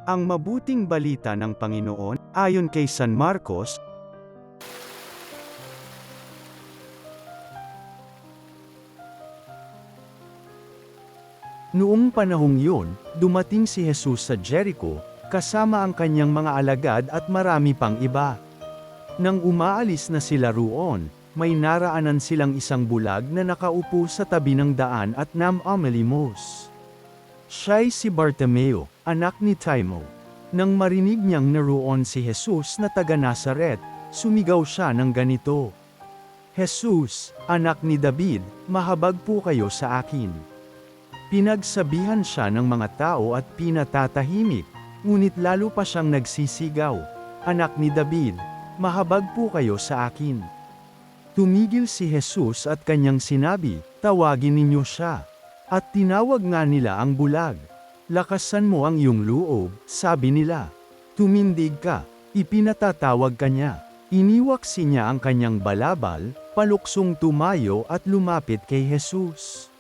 Ang mabuting balita ng Panginoon, ayon kay San Marcos. Noong panahong yun, dumating si Jesus sa Jericho, kasama ang kanyang mga alagad at marami pang iba. Nang umaalis na sila roon, may naraanan silang isang bulag na nakaupo sa tabi ng daan at namamalimos. Siya'y si Bartimeo, anak ni Timeo. Nang marinig niyang naroon si Jesus na taga Nazaret, sumigaw siya ng ganito, "Jesus, anak ni David, mahabag po kayo sa akin." Pinagsabihan siya ng mga tao at pinatatahimik, ngunit lalo pa siyang nagsisigaw, "Anak ni David, mahabag po kayo sa akin." Tumigil si Jesus at kanyang sinabi, "Tawagin ninyo siya." At tinawag nga nila ang bulag. "Lakasan mo ang iyong loob," sabi nila. Tumindig ka, ipinatatawag ka niya. Iniwaksi niya ang kanyang balabal, paluksong tumayo at lumapit kay Jesus.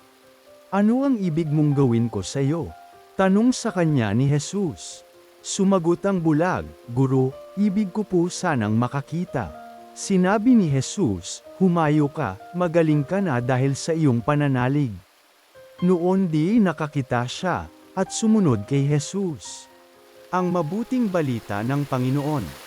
"Ano ang ibig mong gawin ko sa iyo?" Tanong sa kanya ni Jesus. Sumagot ang bulag, "Guro, ibig ko po sanang makakita." Sinabi ni Jesus, "Humayo ka, magaling ka na dahil sa iyong pananalig." Noon di nakakita siya, at sumunod kay Jesus. Ang mabuting balita ng Panginoon.